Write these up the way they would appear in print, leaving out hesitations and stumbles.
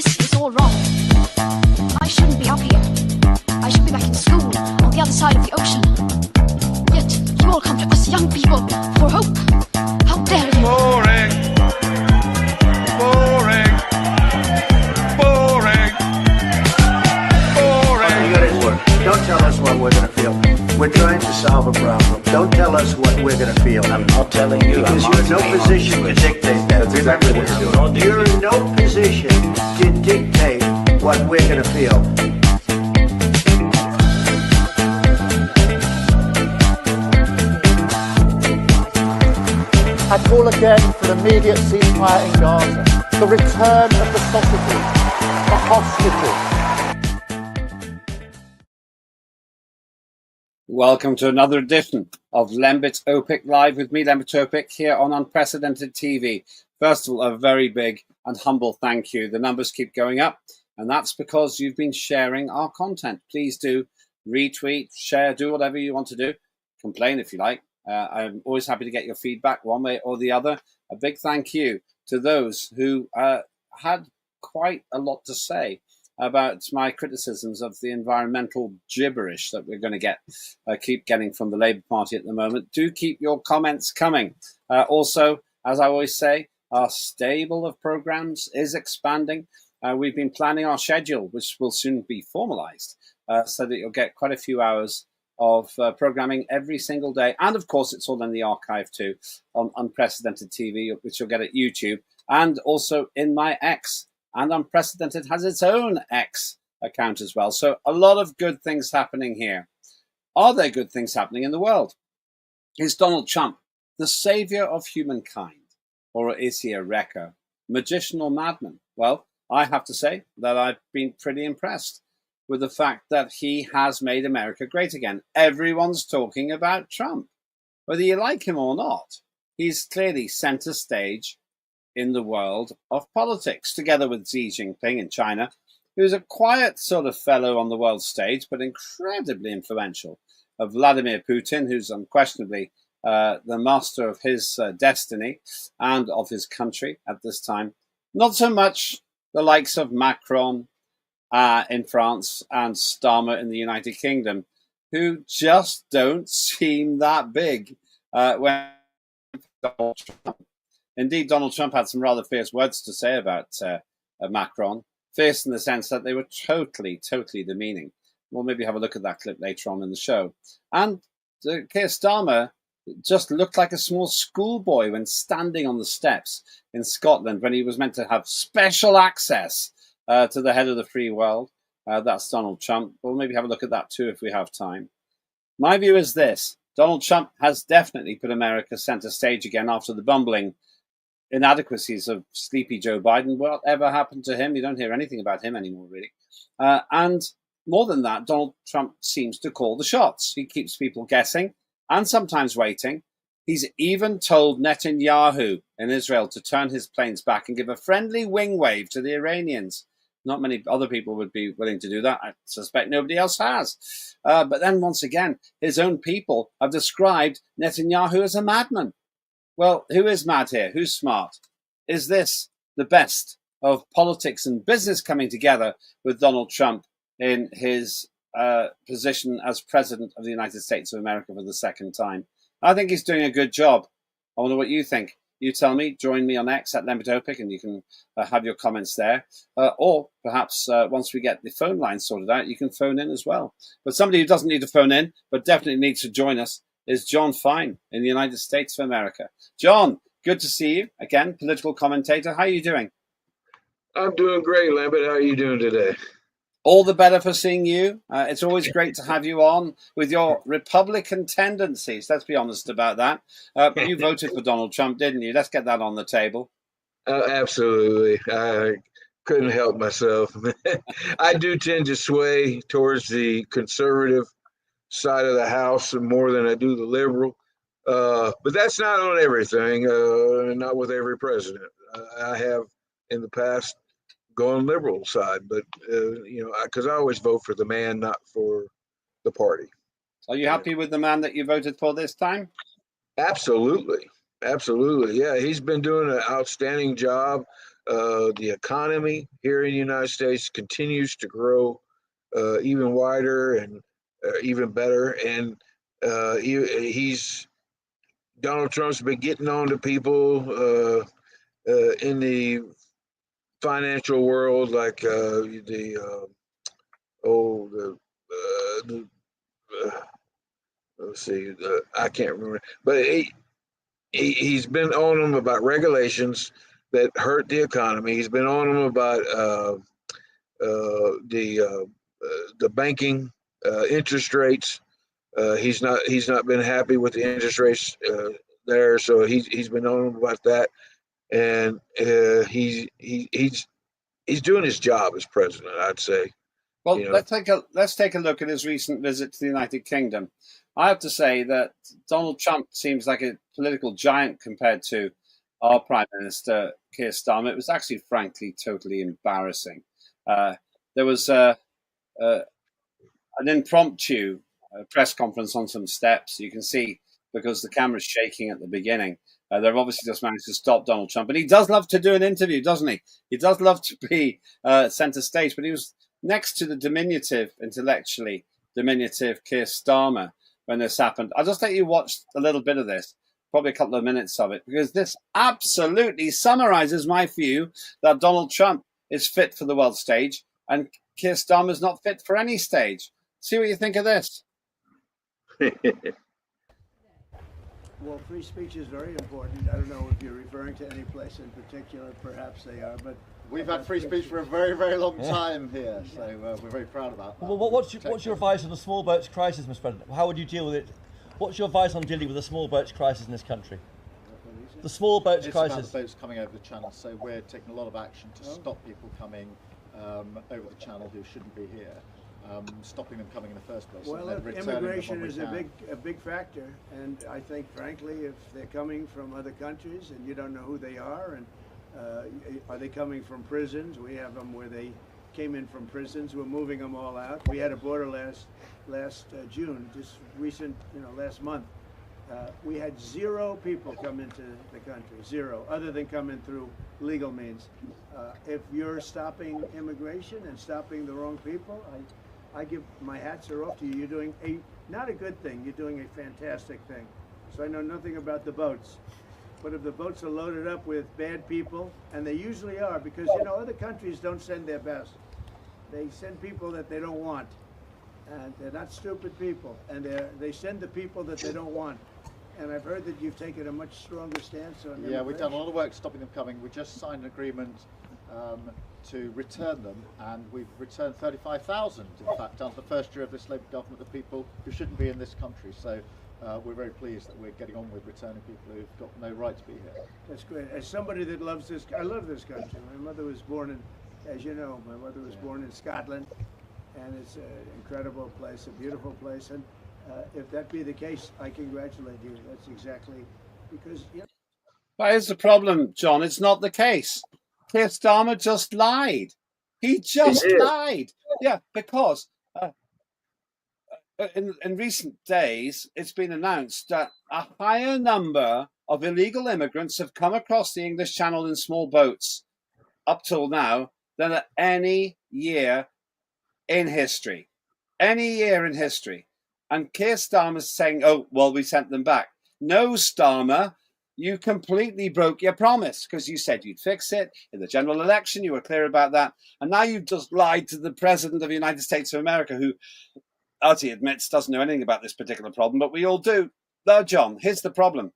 This is all wrong. I shouldn't be up here. I should be back in school on the other side of the ocean. Yet you all come to us young people for hope. How dare you? Boring. Boring. Boring. Boring. You got it work. Don't tell us what we're going to feel. We're trying to solve a problem. Don't tell us what we're going to feel. I'm not telling you. Because you're in no position to dictate that. That's exactly what you're doing. You're in no position to dictate what we're going to feel. I call again for immediate ceasefire in Gaza, the return of the sausages, the hostages. Welcome to another edition of Lembit Opic Live with me, Lembit Opic, here on Unprecedented TV. First of all, a very big and humble thank you. The numbers keep going up, and that's because you've been sharing our content. Please do retweet, share, do whatever you want to do. Complain if you like. I'm always happy to get your feedback one way or the other. A big thank you to those who had quite a lot to say about my criticisms of the environmental gibberish that we're going to keep getting from the Labour Party at the moment. Do keep your comments coming. Also, as I always say, our stable of programs is expanding. We've been planning our schedule, which will soon be formalized, so that you'll get quite a few hours of programming every single day. And of course, it's all in the archive too, on Unprecedented TV, which you'll get at YouTube, and also in my X. And Unprecedented has its own X account as well. So a lot of good things happening here. Are there good things happening in the world? Is Donald Trump the savior of humankind? Or is he a wrecker, magician or madman? Well, I have to say that I've been pretty impressed with the fact that he has made America great again. Everyone's talking about Trump, whether you like him or not. He's clearly center stage in the world of politics, together with Xi Jinping in China, who's a quiet sort of fellow on the world stage, but incredibly influential, of Vladimir Putin, who's unquestionably the master of his destiny and of his country at this time. Not so much the likes of Macron in France and Starmer in the United Kingdom, who just don't seem that big when Donald Trump. Indeed, Donald Trump had some rather fierce words to say about Macron. Fierce in the sense that they were totally demeaning. We'll maybe have a look at that clip later on in the show. And Keir Starmer just looked like a small schoolboy when standing on the steps in Scotland when he was meant to have special access to the head of the free world. That's Donald Trump. We'll maybe have a look at that too if we have time. My view is this. Donald Trump has definitely put America center stage again after the bumbling inadequacies of sleepy Joe Biden. Whatever happened to him? You don't hear anything about him anymore, really. And more than that, Donald Trump seems to call the shots. He keeps people guessing and sometimes waiting. He's even told Netanyahu in Israel to turn his planes back and give a friendly wing wave to the Iranians. Not many other people would be willing to do that. I suspect nobody else has. But then once again, his own people have described Netanyahu as a madman. Well, who is mad here? Who's smart? Is this the best of politics and business coming together with Donald Trump in his position as President of the United States of America for the second time? I think he's doing a good job. I wonder what you think. You tell me. Join me on X at Lembit Opic, and you can have your comments there. Or perhaps once we get the phone line sorted out, you can phone in as well. But somebody who doesn't need to phone in, but definitely needs to join us, is John Fine in the United States of America. John, good to see you again, political commentator. How are you doing? I'm doing great, Lambert. How are you doing today? All the better for seeing you. It's always great to have you on with your Republican tendencies. Let's be honest about that. You voted for Donald Trump, didn't you? Let's get that on the table. Absolutely. I couldn't help myself. I do tend to sway towards the conservative side of the house more than I do the liberal. But that's not on everything, not with every president. I have in the past gone liberal side, but because I always vote for the man, not for the party. Are you happy with the man that you voted for this time? Absolutely. Yeah, he's been doing an outstanding job The economy here in the United States continues to grow even wider and even better. And he's Donald Trump's been getting on to people in the financial world, like the let's see, I can't remember, but he's been on them about regulations that hurt the economy. He's been on them about the banking interest rates. He's not been happy with the interest rates there, so he's been on them about that, and he's doing his job as president, I'd say. Well, let's take a look at his recent visit to the United Kingdom. I have to say that Donald Trump seems like a political giant compared to our Prime Minister Keir Starmer. It was actually, frankly, totally embarrassing. There was an impromptu press conference on some steps. You can see because the camera's shaking at the beginning. They've obviously just managed to stop Donald Trump, and he does love to do an interview, doesn't he? He does love to be center stage, but he was next to the intellectually diminutive Keir Starmer when this happened. I'll just let you watch a little bit of this, probably a couple of minutes of it, because this absolutely summarizes my view that Donald Trump is fit for the world stage and Keir Starmer is not fit for any stage. See what you think of this. Well, free speech is very important. I don't know if you're referring to any place in particular. Perhaps they are, but we've had free speech for a very, very long time here, so we're very proud about that. Well, what's your advice on the small boats crisis, Mr. President? How would you deal with it? What's your advice on dealing with the small boats crisis in this country? The small boats crisis. It's about the boats coming over the channel, so we're taking a lot of action to stop people coming over the channel who shouldn't be here. Stopping them coming in the first place. Well, immigration is a big factor, and I think, frankly, if they're coming from other countries and you don't know who they are, and are they coming from prisons? We have them where they came in from prisons. We're moving them all out. We had a border last June, just recent, last month. We had 0 people come into the country, 0, other than coming through legal means. If you're stopping immigration and stopping the wrong people, I give my hats are off to you. You're doing not a good thing. You're doing a fantastic thing. So I know nothing about the boats, but if the boats are loaded up with bad people, and they usually are, because other countries don't send their best. They send people that they don't want, and they're not stupid people, and they send the people that they don't want. And I've heard that you've taken a much stronger stance on immigration. Yeah, we've done a lot of work stopping them coming. We just signed an agreement to return them, and we've returned 35,000, in fact, under the first year of this Labour government, of people who shouldn't be in this country. So we're very pleased that we're getting on with returning people who've got no right to be here. That's great. As somebody that loves this, I love this country. My mother was born in, as you know, my mother was born in Scotland, and it's an incredible place, a beautiful place. And if that be the case, I congratulate you. That's exactly because. But here's the problem, John. It's not the case. Keir Starmer just lied. He just lied. Yeah, because in recent days, it's been announced that a higher number of illegal immigrants have come across the English Channel in small boats up till now than at any year in history. Any year in history. And Keir Starmer's saying, oh, well, we sent them back. No, Starmer, you completely broke your promise because you said you'd fix it in the general election. You were clear about that. And now you've just lied to the President of the United States of America, who, as he admits, doesn't know anything about this particular problem, but we all do. Now, John, here's the problem.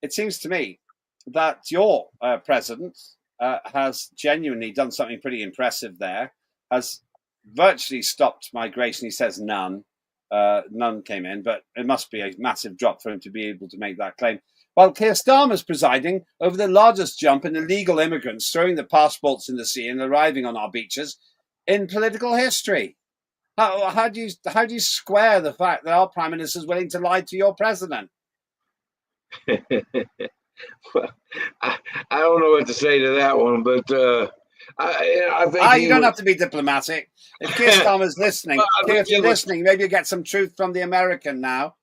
It seems to me that your president has genuinely done something pretty impressive there, has virtually stopped migration. He says none. None came in, but it must be a massive drop for him to be able to make that claim. While Keir Starmer's presiding over the largest jump in illegal immigrants throwing their passports in the sea and arriving on our beaches in political history. How do you square the fact that our Prime Minister is willing to lie to your president? Well, I don't know what to say to that one, but I think you don't have to be diplomatic. If Keir Starmer's listening, if you're listening, maybe you get some truth from the American now.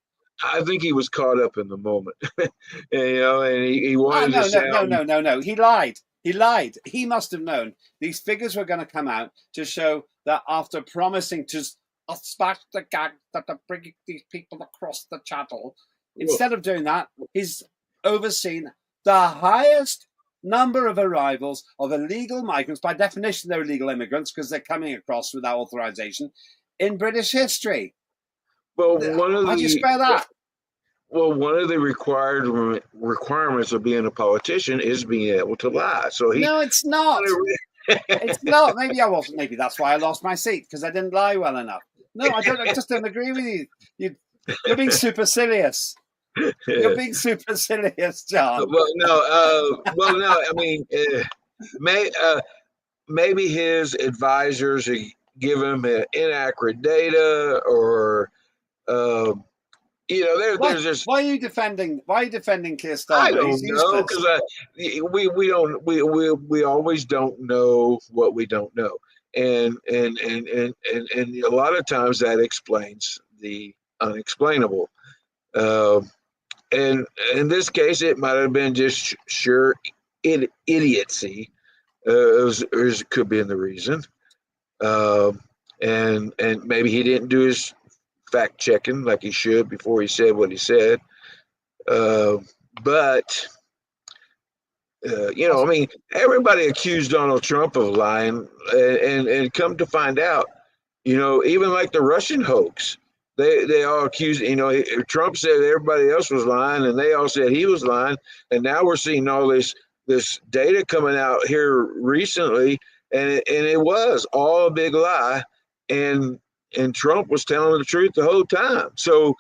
I think he was caught up in the moment, and he wanted to sound. No. He lied. He lied. He must have known these figures were going to come out to show that after promising to smash the gang that to bring these people across the channel, instead of doing that, he's overseen the highest number of arrivals of illegal migrants. By definition, they're illegal immigrants because they're coming across without authorization in British history. Well, How do you spell that? Well, one of the requirements of being a politician is being able to lie. So no, it's not. It's not. Maybe I wasn't. Maybe that's why I lost my seat, because I didn't lie well enough. No, I don't. I just don't agree with you. You're being supercilious. You're being supercilious, John. Well, no. I mean, maybe his advisors give him inaccurate data, or there's just. Why are you defending Keir Starmer? I don't know, because we always don't know what we don't know, and a lot of times that explains the unexplainable. And in this case, it might have been just sheer idiocy, as it could be in the reason, and maybe he didn't do his fact checking like he should before he said what he said. But I mean, everybody accused Donald Trump of lying, and come to find out, even like the Russian hoax, they all accused. Trump said everybody else was lying, and they all said he was lying. And now we're seeing all this data coming out here recently, and it was all a big lie, and Trump was telling the truth the whole time. So,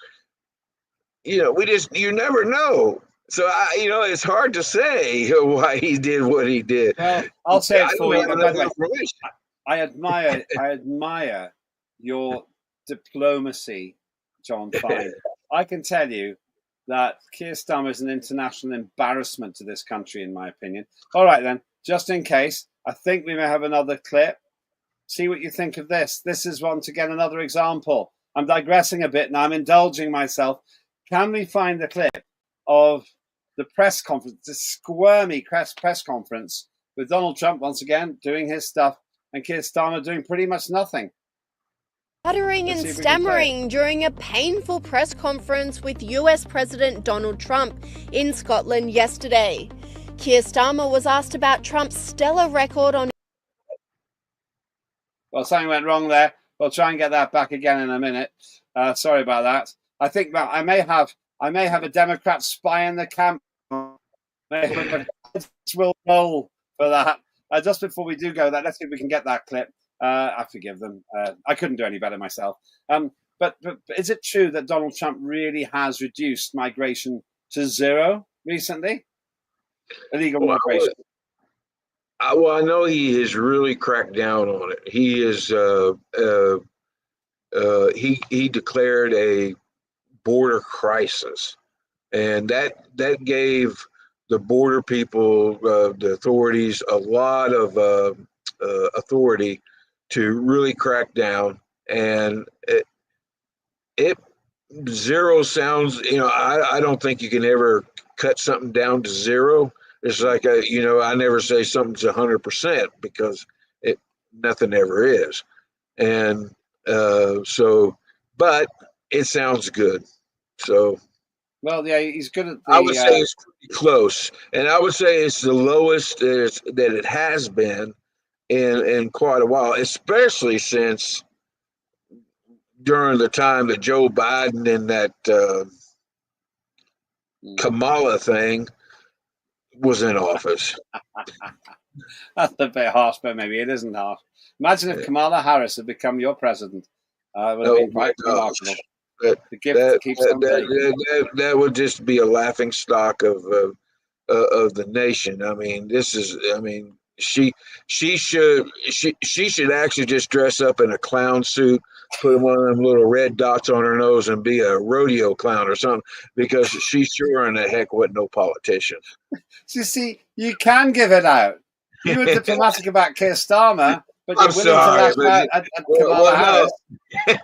you never know. So it's hard to say why he did what he did. Well, I'll say it for you. I admire your diplomacy, John Fine. I can tell you that Keir Starmer is an international embarrassment to this country, in my opinion. All right, then, just in case, I think we may have another clip. See what you think of this. This is once again another example. I'm digressing a bit now. I'm indulging myself. Can we find the clip of the press conference, the squirmy press conference with Donald Trump once again doing his stuff and Keir Starmer doing pretty much nothing? Stuttering and stammering during a painful press conference with US President Donald Trump in Scotland yesterday. Keir Starmer was asked about Trump's stellar record on... Well, something went wrong there. We'll try and get that back again in a minute. Sorry about that. I think that I may have a Democrat spy in the camp. We'll roll for that. Just before we do go, let's see if we can get that clip. I forgive them. I couldn't do any better myself. But is it true that Donald Trump really has reduced migration to zero recently? Illegal migration. Well, I know he has really cracked down on it. He is he declared a border crisis, and that gave the border people, the authorities, a lot of authority to really crack down. And it zero sounds, I don't think you can ever cut something down to zero. It's like I never say something's 100% because nothing ever is, and but it sounds good. So, well, yeah, he's good at. I would say it's pretty close, and I would say it's the lowest that it has been in quite a while, especially since during the time that Joe Biden and that Kamala thing was in office. That's a bit harsh, but maybe it isn't harsh. Imagine if Kamala Harris had become your president. It would have been quite remarkable. That would just be a laughing stock of the nation. I mean, she should actually just dress up in a clown suit, put one of them little red dots on her nose, and be a rodeo clown or something, because she sure in the heck wasn't no politician. So you see, you can give it out. You were diplomatic about Keir Starmer, but I'm you're willing to sorry, lash but out at Kamala well, Harris.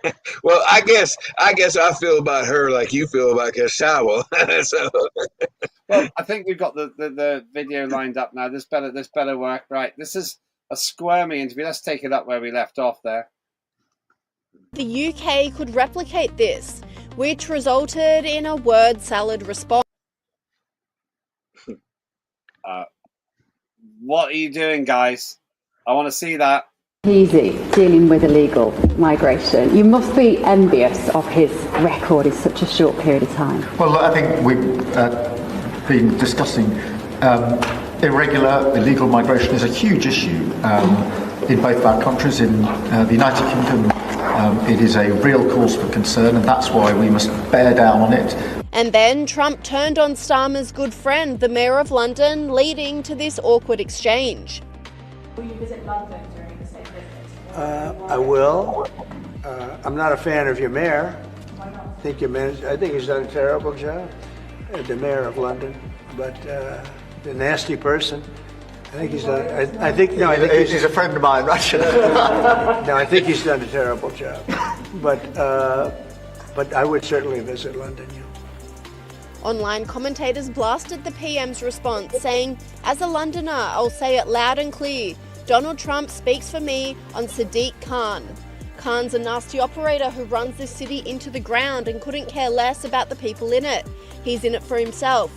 no. Well, I guess I feel about her like you feel about Kershaw. So, Well, I think we've got the video lined up now. This better work. Right, this is a squirmy interview. Let's take it up where we left off there. The UK could replicate this, which resulted in a word salad response. What are you doing, guys? I want to see that. Easy dealing with illegal migration. You must be envious of his record in such a short period of time. Well, I think we've been discussing irregular, illegal migration is a huge issue in both our countries. In the United Kingdom, it is a real cause for concern, and that's why we must bear down on it. And then Trump turned on Starmer's good friend, the Mayor of London, leading to this awkward exchange. Will you visit London during the state visit? I will. I'm not a fan of your mayor. Why not? I think he's done a terrible job, the mayor of London. But the nasty person, I think he's done. I think He's a friend of mine, right? no, I think he's done a terrible job. But I would certainly visit London. Yeah. Online commentators blasted the PM's response, saying, "As a Londoner, I'll say it loud and clear. Donald Trump speaks for me on Sadiq Khan. Khan's a nasty operator who runs this city into the ground and couldn't care less about the people in it. He's in it for himself."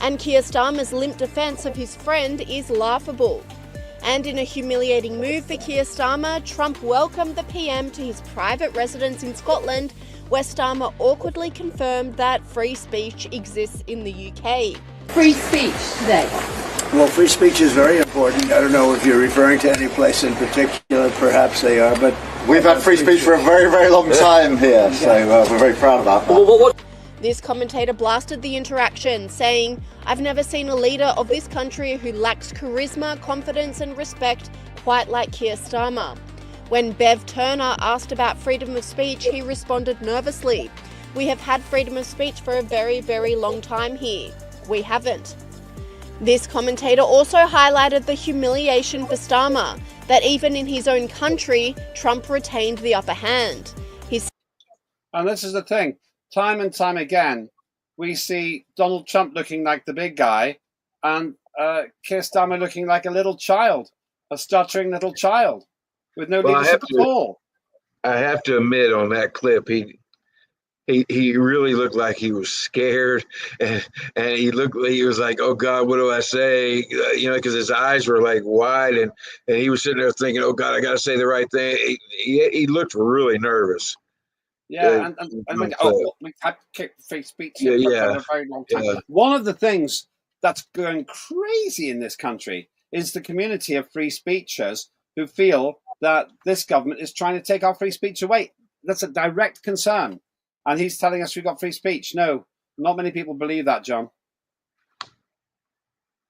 And Keir Starmer's limp defence of his friend is laughable. And in a humiliating move for Keir Starmer, Trump welcomed the PM to his private residence in Scotland, where Starmer awkwardly confirmed that free speech exists in the UK. Free speech today. Well, free speech is very important. I don't know if you're referring to any place in particular. Perhaps they are, but We've had free speech for a very, very long time here, so we're very proud about that. This commentator blasted the interaction, saying, "I've never seen a leader of this country who lacks charisma, confidence and respect quite like Keir Starmer." When Bev Turner asked about freedom of speech, he responded nervously, "We have had freedom of speech for a very, very long time here. We haven't." This commentator also highlighted the humiliation for Starmer, that even in his own country, Trump retained the upper hand. And this is the thing. Time and time again, we see Donald Trump looking like the big guy and Keir Starmer looking like a little child, a stuttering little child with no leadership at all. I have to admit, on that clip, he really looked like he was scared, and he was like, "Oh God, what do I say?" Because his eyes were like wide, and he was sitting there thinking, "Oh God, I got to say the right thing." He looked really nervous. Yeah, we've had free speech for a very long time. Yeah. One of the things that's going crazy in this country is the community of free speechers who feel that this government is trying to take our free speech away. That's a direct concern. And he's telling us we've got free speech. No, not many people believe that, John.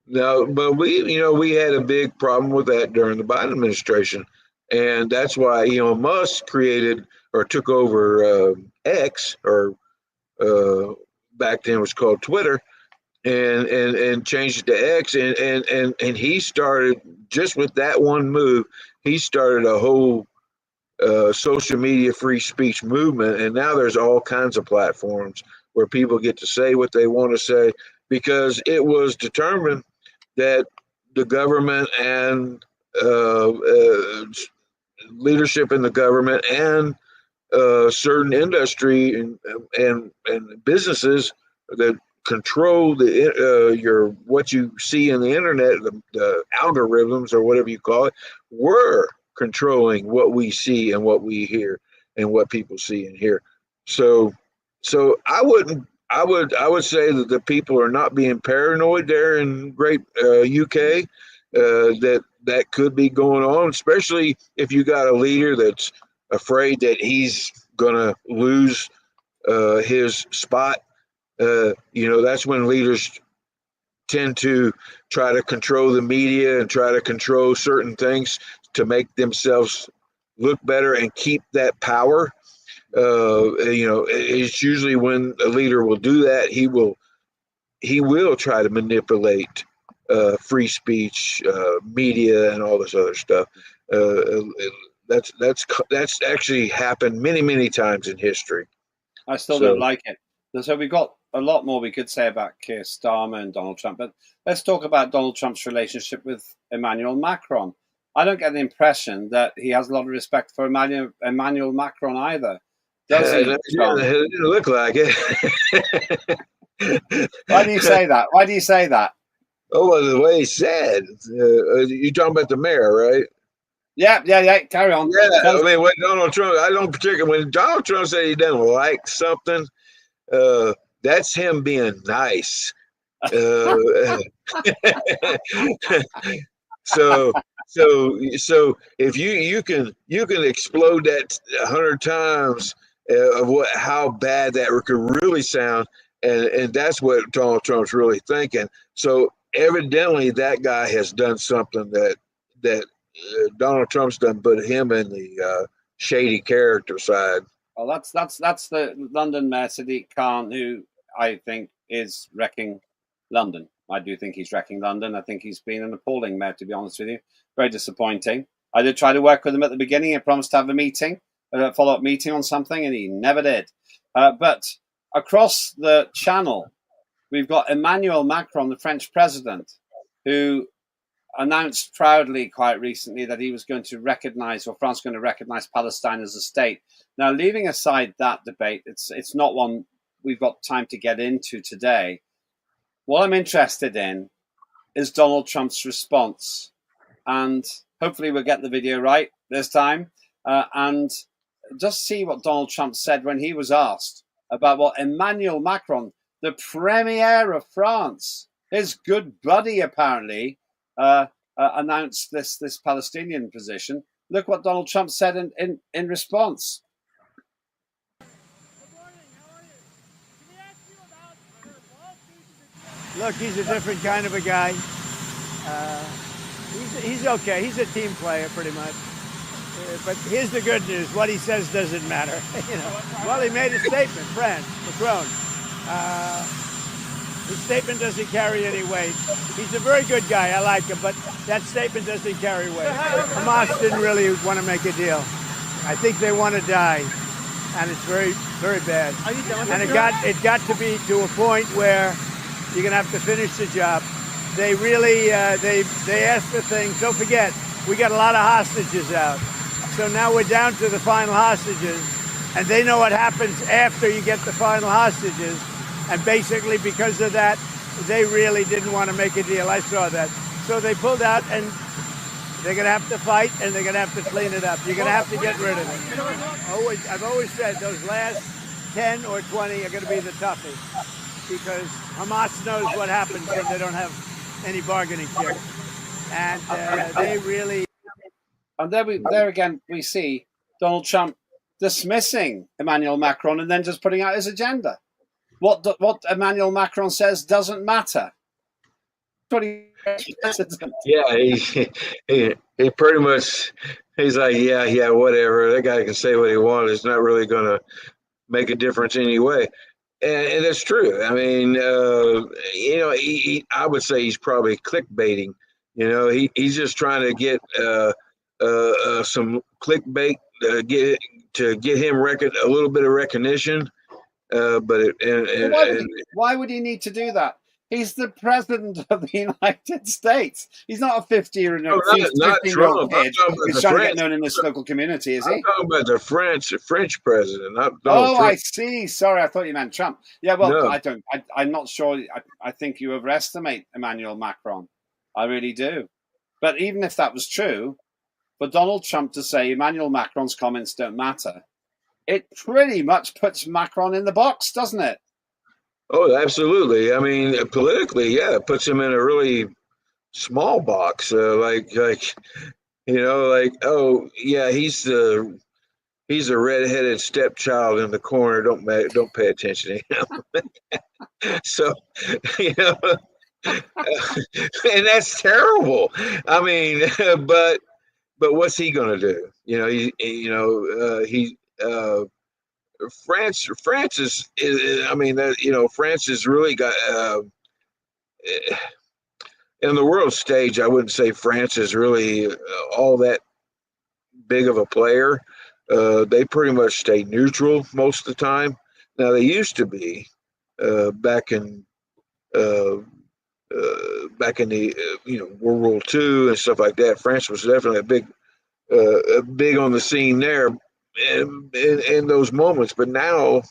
No, but we had a big problem with that during the Biden administration. And that's why Elon Musk created or took over X, or back then it was called Twitter, and changed it to X. And he started, just with that one move, he started a whole social media free speech movement. And now there's all kinds of platforms where people get to say what they want to say, because it was determined that the government and leadership in the government and certain industry and businesses that control what you see in the internet, the algorithms or whatever you call it, were controlling what we see and what we hear and what people see and hear. So I would say that the people are not being paranoid there in great UK. That could be going on, especially if you got a leader that's afraid that he's going to lose his spot. That's when leaders tend to try to control the media and try to control certain things to make themselves look better and keep that power. It's usually when a leader will do that, he will try to manipulate free speech, media, and all this other stuff. That's actually happened many times in history. I still don't like it. So we've got a lot more we could say about Keir Starmer and Donald Trump, but let's talk about Donald Trump's relationship with Emmanuel Macron. I don't get the impression that he has a lot of respect for Emmanuel Macron either, does he? It didn't look like it. Why do you say that? Why do you say that? Oh, well, the way he said. You're talking about the mayor, right? Yeah. Carry on. Yeah, I mean, when Donald Trump, I don't particularly, when Donald Trump said he doesn't like something, that's him being nice. So if you can explode that 100 times of how bad that could really sound, and that's what Donald Trump's really thinking. So evidently that guy has done something that Donald Trump's done, put him in the shady character side. Well, that's the London Mayor Sadiq Khan, who I think is wrecking London. I do think he's wrecking London. I think he's been an appalling mayor, to be honest with you. Very disappointing. I did try to work with him at the beginning. I promised to have a meeting, a follow-up meeting on something, and he never did. But across the channel, we've got Emmanuel Macron, the French president, who announced proudly quite recently that he was going to recognize, or France was going to recognize, Palestine as a state. Now, leaving aside that debate, it's not one we've got time to get into today. What I'm interested in is Donald Trump's response. And hopefully we'll get the video right this time. And just see what Donald Trump said when he was asked about what Emmanuel Macron, the Premier of France, his good buddy apparently, announced this Palestinian position. Look what Donald Trump said in response. Look, he's a different kind of a guy. He's okay. He's a team player, pretty much. But here's the good news: what he says doesn't matter. Well, he made a statement, Macron. His statement doesn't carry any weight. He's a very good guy. I like him, but that statement doesn't carry weight. Hamas didn't really want to make a deal. I think they want to die, and it's very, very bad. And it got to be to a point where you're going to have to finish the job. They really, they asked for things. Don't forget, we got a lot of hostages out. So now we're down to the final hostages, and they know what happens after you get the final hostages. And basically, because of that, they really didn't want to make a deal. I saw that. So they pulled out, and they're going to have to fight, and they're going to have to clean it up. You're going to have to get rid of it. I've always said those last 10 or 20 are going to be the toughest, because Hamas knows what happens when they don't have any bargaining chips. And they really... And there again, we see Donald Trump dismissing Emmanuel Macron and then just putting out his agenda. What Emmanuel Macron says doesn't matter. Yeah, he pretty much, he's like, yeah, whatever. That guy can say what he wants. It's not really going to make a difference anyway. And that's true. I mean, I would say he's probably clickbaiting. He's just trying to get some clickbait to get him a little bit of recognition. Why would he need to do that? He's the president of the United States. He's not a 50-year-old kid who's trying to get known in this local community, is he? I'm talking about the French president, not Donald Trump. I see. Sorry, I thought you meant Trump. Yeah, well, no. I don't. I'm not sure. I think you overestimate Emmanuel Macron. I really do. But even if that was true, for Donald Trump to say Emmanuel Macron's comments don't matter, it pretty much puts Macron in the box, doesn't it? Oh, absolutely. I mean, politically, yeah, it puts him in a really small box. Oh, yeah, he's the redheaded stepchild in the corner. Don't pay attention to him. So, and that's terrible. I mean, but what's he going to do? France is I mean, France has really got in the world stage. I wouldn't say France is really all that big of a player. They pretty much stay neutral most of the time. Now they used to be back in uh, the World War II and stuff like that. France was definitely big on the scene there in those moments. But now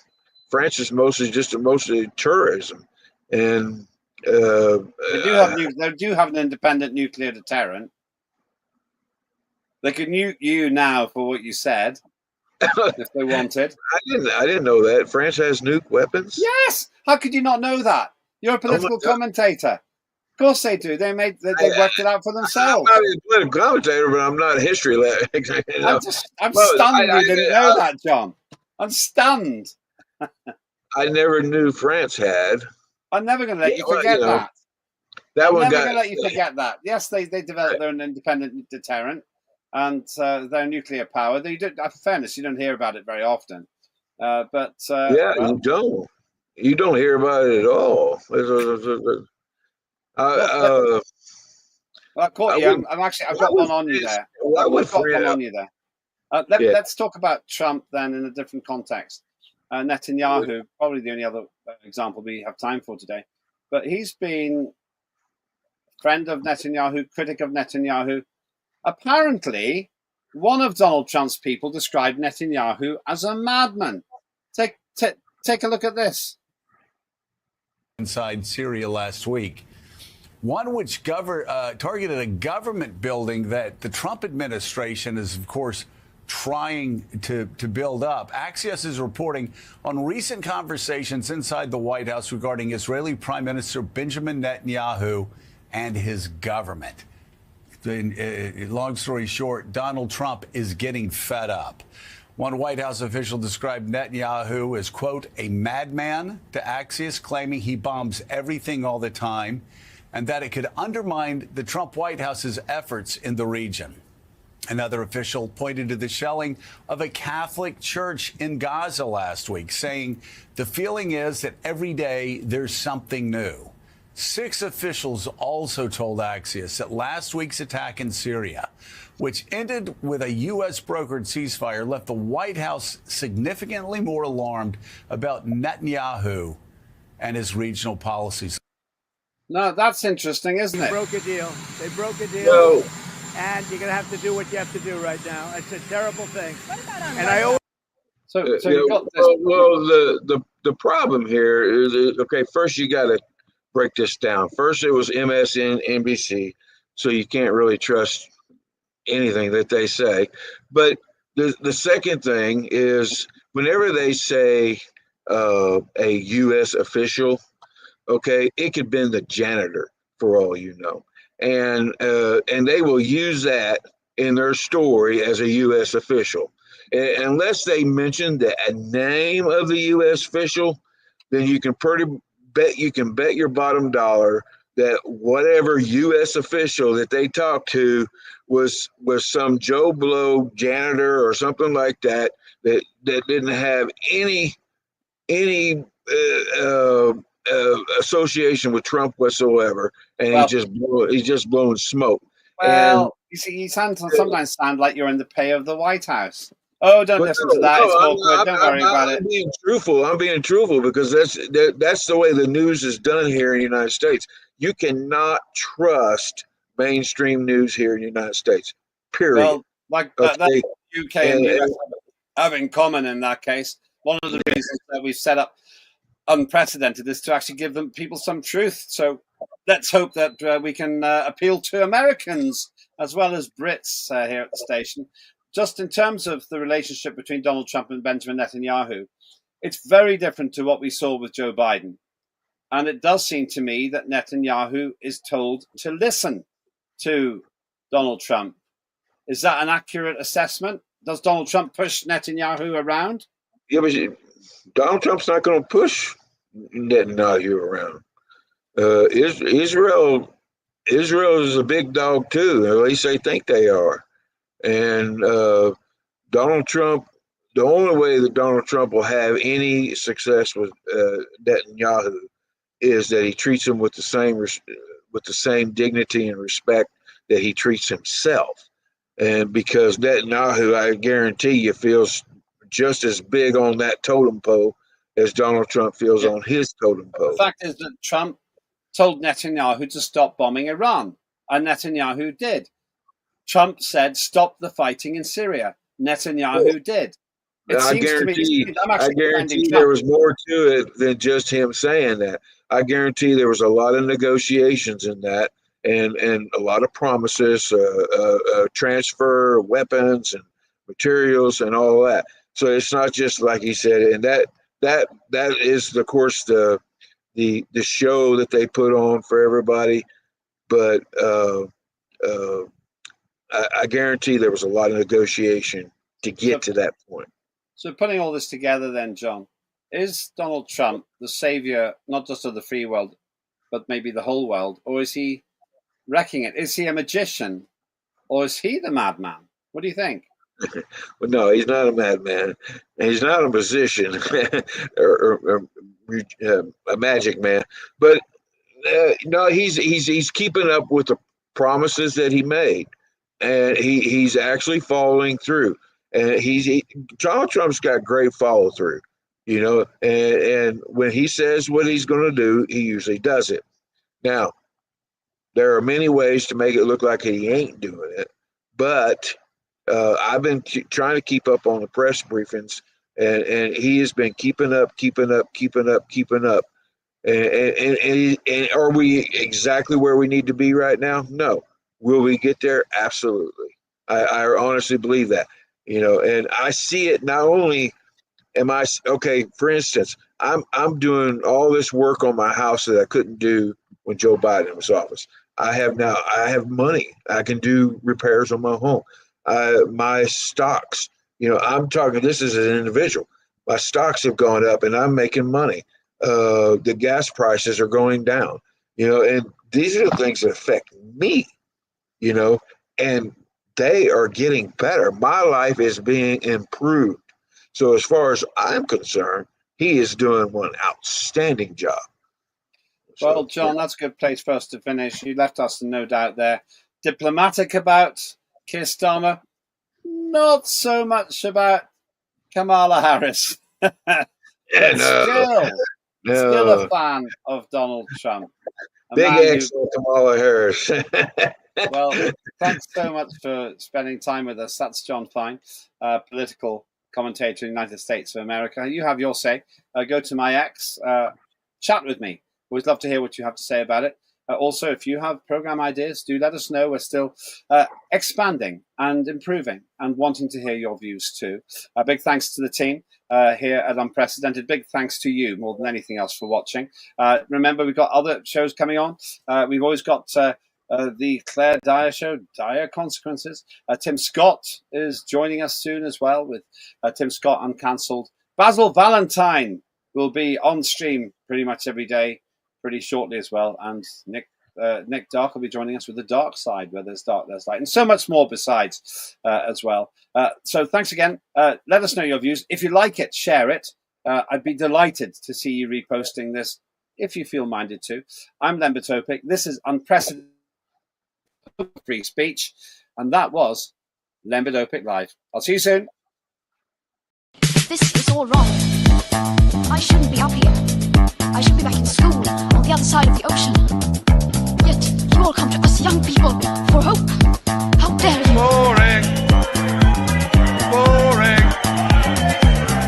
France is mostly tourism, and They do have an independent nuclear deterrent. They could nuke you now for what you said if they wanted. I didn't know that France has nuke weapons. Yes. How could you not know that? You're a political commentator. Of course they do. They worked it out for themselves. I'm not a political commentator, but I'm not a history lesson. I'm stunned you didn't know that, John. I'm stunned. I never knew France had. I'm never going to let you forget that. I'm never going to let you forget that. Yes, they developed their own independent deterrent and their nuclear power. They do. For fairness, you don't hear about it very often. You don't. You don't hear about it at all. I caught you. I've got one on you there. Let's talk about Trump then in a different context. Netanyahu, probably the only other example we have time for today. But he's been a friend of Netanyahu, critic of Netanyahu. Apparently, one of Donald Trump's people described Netanyahu as a madman. Take a look at this. Inside Syria last week, one which targeted a government building that the Trump administration is, of course, trying to build up. Axios is reporting on recent conversations inside the White House regarding Israeli Prime Minister Benjamin Netanyahu and his government. Long story short, Donald Trump is getting fed up. One White House official described Netanyahu as, quote, a madman to Axios, claiming he bombs everything all the time and that it could undermine the Trump White House's efforts in the region. Another official pointed to the shelling of a Catholic church in Gaza last week, saying the feeling is that every day there's something new. 6 officials also told Axios that last week's attack in Syria, which ended with a U.S. brokered ceasefire, left the White House significantly more alarmed about Netanyahu and his regional policies. No, that's interesting, isn't it? They broke a deal. No. And you're going to have to do what you have to do right now. It's a terrible thing. And I always... The problem here is, okay, first you got to break this down. First, it was MSNBC, so you can't really trust anything that they say. But the second thing is, whenever they say a U.S. official, okay, it could have been the janitor for all you know, and they will use that in their story as a U.S. official, unless they mention the name of the U.S. official. Then you can bet your bottom dollar that whatever U.S. official that they talked to was some Joe Blow janitor or something like that didn't have any association with Trump whatsoever, and he's just blowing smoke. Well, and you see, you sometimes sound like you're in the pay of the White House. Oh, don't listen to that. It's awkward. Don't worry about it. I'm being truthful because that's the way the news is done here in the United States. You cannot trust mainstream news here in the United States. Period. Well, like that UK and US have in common in that case. One of the reasons that we've set up Unprecedented is to actually give people some truth. So let's hope that we can appeal to Americans as well as Brits here at the station. Just in terms of the relationship between Donald Trump and Benjamin Netanyahu, it's very different to what we saw with Joe Biden. And it does seem to me that Netanyahu is told to listen to Donald Trump. Is that an accurate assessment? Does Donald Trump push Netanyahu around? Yeah, but Donald Trump's not going to push Netanyahu around. Israel is a big dog too. At least they think they are. And Donald Trump, the only way that Donald Trump will have any success with Netanyahu is that he treats him with the same dignity and respect that he treats himself. And because Netanyahu, I guarantee you, feels just as big on that totem pole as Donald Trump feels on his totem pole. The fact is that Trump told Netanyahu to stop bombing Iran, and Netanyahu did. Trump said, stop the fighting in Syria. Netanyahu did. I guarantee there was more to it than just him saying that. I guarantee there was a lot of negotiations in that, and a lot of promises, transfer weapons and materials and all that. So it's not just like he said, and that is, of course, the show that they put on for everybody. But I guarantee there was a lot of negotiation to get to that point. So putting all this together then, John, is Donald Trump the savior, not just of the free world, but maybe the whole world? Or is he wrecking it? Is he a magician? Or is he the madman? What do you think? Well, no, he's not a madman. And he's not a musician or a magic man. But no, he's keeping up with the promises that he made. And he's actually following through. And Donald Trump's got great follow through, and when he says what he's going to do, he usually does it. Now, there are many ways to make it look like he ain't doing it, but I've been trying to keep up on the press briefings, and he has been keeping up. And are we exactly where we need to be right now? No. Will we get there? Absolutely. I honestly believe that. And I see it. Not only am I okay, for instance, I'm doing all this work on my house that I couldn't do when Joe Biden was in office. I have money. I can do repairs on my home. My stocks, I'm talking, this is an individual. My stocks have gone up and I'm making money. The gas prices are going down, and these are the things that affect me, and they are getting better. My life is being improved. So as far as I'm concerned, he is doing one outstanding job. Well, John, that's a good place for us to finish. You left us in no doubt there. Diplomatic about Keir Starmer, not so much about Kamala Harris. Still a fan of Donald Trump. Big X on Kamala Harris. Well, thanks so much for spending time with us. That's John Fine, political commentator in the United States of America. You have your say. Go to my X, chat with me. Always love to hear what you have to say about it. Also, if you have program ideas, do let us know. We're still expanding and improving and wanting to hear your views too. Big thanks to the team here at Unprecedented. Big thanks to you more than anything else for watching. Remember, we've got other shows coming on. We've always got the Claire Dyer Show, Dire Consequences. Tim Scott is joining us soon as well with Tim Scott Uncancelled. Basil Valentine will be on stream pretty much every day, pretty shortly as well. And Nick Dark will be joining us with The Dark Side, where there's dark, there's light, and so much more besides as well. So thanks again. Let us know your views. If you like it, share it. I'd be delighted to see you reposting this if you feel minded to. I'm Lembit Opic. This is Unprecedented Free Speech, and that was Lembit Opic Live. I'll see you soon. This is all wrong. I shouldn't be up here. I should be back in school on the other side of the ocean. Yet you all come to us young people for hope. How dare you? Boring. Boring.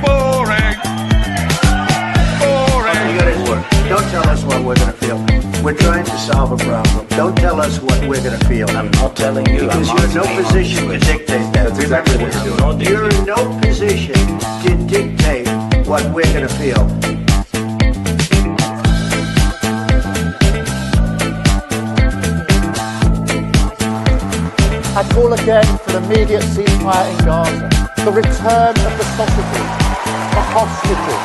Boring. Boring. You gotta work. Don't tell us what we're gonna feel. We're trying to solve a problem. Don't tell us what we're gonna feel. I'm not telling you. Because you're in no position to dictate that. That's exactly what you're doing. You're in no position to dictate what we're gonna feel. I call again for an immediate ceasefire in Gaza, the return of the sausages, the hostages,